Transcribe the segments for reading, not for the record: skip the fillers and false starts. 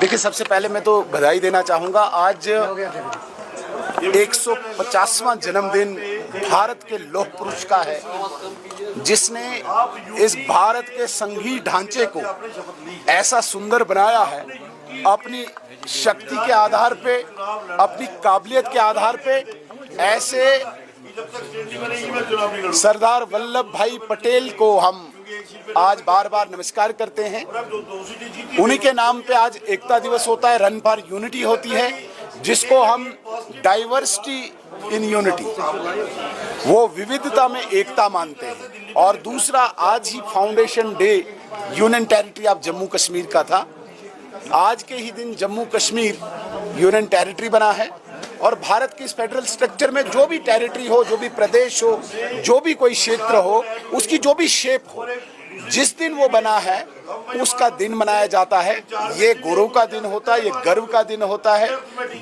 देखिए, सबसे पहले मैं तो बधाई देना चाहूँगा। आज 150वां जन्मदिन भारत के लौह पुरुष का है, जिसने इस भारत के संघीय ढांचे को ऐसा सुंदर बनाया है, अपनी शक्ति के आधार पे, अपनी काबिलियत के आधार पे। ऐसे सरदार वल्लभ भाई पटेल को हम आज बार बार नमस्कार करते हैं। उन्हीं के नाम पे आज एकता दिवस होता है, रन फॉर यूनिटी होती है, जिसको हम डाइवर्सिटी इन यूनिटी, वो विविधता में एकता मानते हैं। और दूसरा, आज ही foundation day union territory of Jammu Kashmir का था। आज के ही दिन जम्मू कश्मीर यूनियन टेरिटरी बना है और भारत के इस फेडरल स्ट्रक्चर में जो भी टेरिटरी हो, जो भी प्रदेश हो, जो भी कोई क्षेत्र हो, उसकी जो भी शेप हो, जिस दिन वो बना है उसका दिन मनाया जाता है। ये गौरव का दिन होता है, ये गर्व का दिन होता है।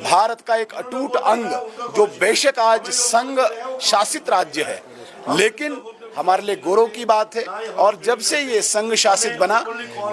भारत का एक अटूट अंग, जो बेशक आज संघ शासित राज्य है, लेकिन हमारे लिए गौरव की बात है। और जब से ये संघ शासित बना,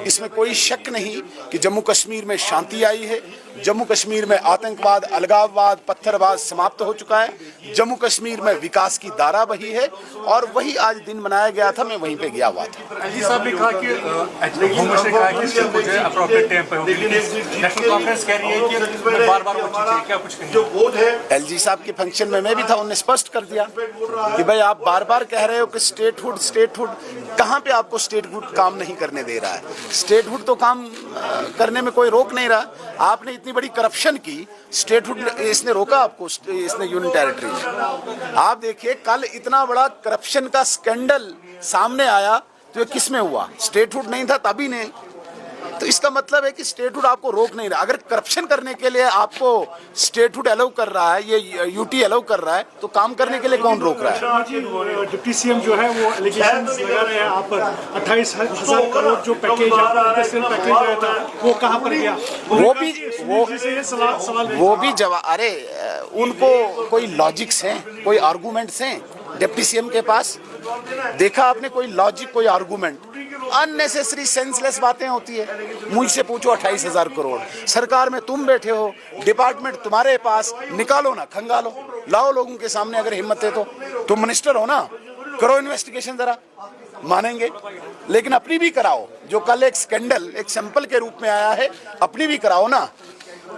इसमें कोई शक नहीं कि जम्मू कश्मीर में शांति आई है। जम्मू कश्मीर में आतंकवाद, अलगाववाद, पत्थरबाज समाप्त हो चुका है। जम्मू कश्मीर में विकास की धारा बही है और वही आज दिन मनाया गया था। मैं वहीं पे गया हुआ था। एलजी साहब ने कहा कि हुकूमत ने कहा कि जो है अप्रोप्रिएट टाइम पे होगी, नेशनल कॉन्फ्रेंस कह रही है कि बार-बार वो चीजें क्या कुछ कहें। एलजी साहब के फंक्शन में मैं भी था, उन्होंने स्पष्ट कर दिया कि भाई आप बार-बार कह रहे हो कि स्टेटहुड, कहाँ पे आपको स्टेटहुड काम नहीं करने दे रहा है। स्टेटहुड तो काम करने में कोई रोक नहीं रहा। आपने इतनी बड़ी करप्शन की, स्टेटहुड इसने रोका आपको, इसने यूनियन टेरिटरी में। आप देखिए, कल इतना बड़ा करप्शन का स्कैंडल सामने आया तो ये किस में हुआ? स्टेटहुड नहीं था तभी नहीं। तो इसका मतलब है कि स्टेटहुड आपको रोक नहीं रहा। अगर करप्शन करने के लिए आपको स्टेटहुड अलाउ कर रहा है, ये यूटी अलाउ कर रहा है, तो काम करने के लिए कौन रोक रहा है? डिप्टी सीएम जो है वो एलिगेशंस लगा रहे हैं आप पर। 28,000 करोड़ जो पैकेज आया था वो कहाँ पर गया? वो भी जवाब। अरे उनको कोई लॉजिक्स हैं, कोई आर्गूमेंट्स हैं डिप्टी सीएम के पास? देखा आपने कोई लॉजिक, कोई आर्गूमेंट? अननेसेसरी सेंसलेस बातें होती है। मुझसे पूछो 28,000 करोड़, सरकार में तुम बैठे हो, डिपार्टमेंट तुम्हारे पास, निकालो ना, खंगालो, लाओ लोगों के सामने अगर हिम्मत है तो। तुम मिनिस्टर हो ना, करो इन्वेस्टिगेशन जरा, मानेंगे। लेकिन अपनी भी कराओ। जो कल एक स्कैंडल एक सैंपल के रूप में आया है, अपनी भी कराओ ना।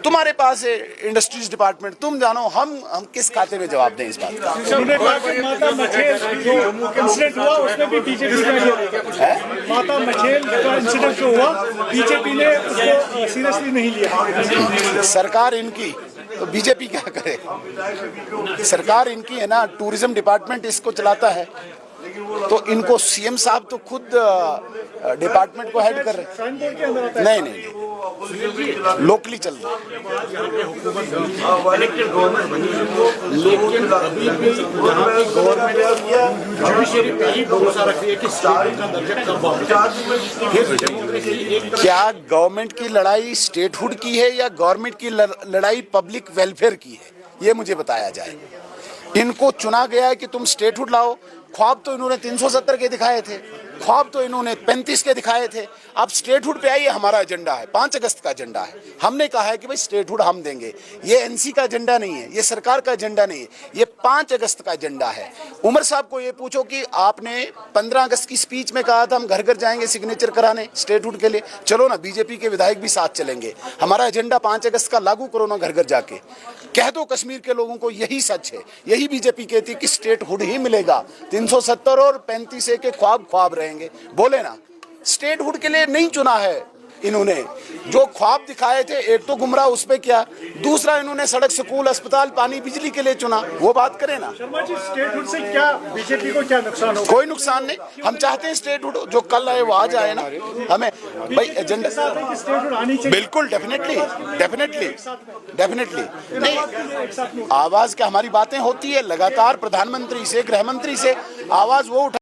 तुम्हारे पास है इंडस्ट्रीज डिपार्टमेंट, तुम जानो हम किस खाते में जवाब दें इस बात का। माता मछेल जो इंसिडेंट हुआ उसमें भी बीजेपी का, माता मछेल का इंसिडेंट जो हुआ, बीजेपी ने उसको सीरियसली नहीं लिया। सरकार इनकी, तो बीजेपी क्या करे? सरकार इनकी है ना, टूरिज्म डिपार्टमेंट इसको चलाता है, तो इनको सीएम साहब तो खुद डिपार्टमेंट को हेड कर रहे हैं। नहीं, लोकली चल रहा है। लेकिन अभी भी यहाँ की गवर्नमेंट जुडिशरी पे ही भरोसा रख रही है कि स्टेट का दर्जा कब वापस। क्या गवर्नमेंट की लड़ाई स्टेटहुड की है या गवर्नमेंट की लड़ाई पब्लिक वेलफेयर की है? ये मुझे बताया जाए। इनको चुना गया है कि तुम स्टेटहुड लाओ। ख्वाब तो इन्होंने 370 के दिखाए थे, ख्वाब तो इन्होंने 35 के दिखाए थे। अब स्टेटहुड पे आइए, हमारा एजेंडा है, 5 अगस्त का एजेंडा है। हमने कहा है कि भाई स्टेटहुड हम देंगे। ये एनसी का एजेंडा नहीं है, ये सरकार का एजेंडा नहीं है, ये 5 अगस्त का एजेंडा है। उमर साहब को ये पूछो कि आपने 15 अगस्त की स्पीच में कहा था हम घर घर जाएंगे सिग्नेचर कराने स्टेटहुड के लिए। चलो ना, बीजेपी के विधायक भी साथ चलेंगे। हमारा एजेंडा 5 अगस्त का लागू करो ना, घर घर जाके कह दो कश्मीर के लोगों को यही सच है। यही बीजेपी कहती है कि स्टेटहुड ही मिलेगा। 370 और 35 के ख्वाब रहेंगे। बोले ना, स्टेटहुड के लिए नहीं चुना है इन्होंने। जो ख्वाब दिखाए थे, एक तो गुमराह, उस पे क्या, दूसरा इन्होंने सड़क, स्कूल, अस्पताल, पानी, बिजली के लिए चुना। वो बात करें ना। शर्मा जी, स्टेटहुड से क्या बीजेपी को क्या नुकसान होगा? कोई नुकसान नहीं। हम चाहते हैं स्टेटहुड जो कल आए वो आज आए ना। हमें भाई एजेंडा बिल्कुल डेफिनेटली नहीं। आवाज क्या, हमारी बातें होती है लगातार, प्रधानमंत्री से, गृह मंत्री से आवाज वो उठा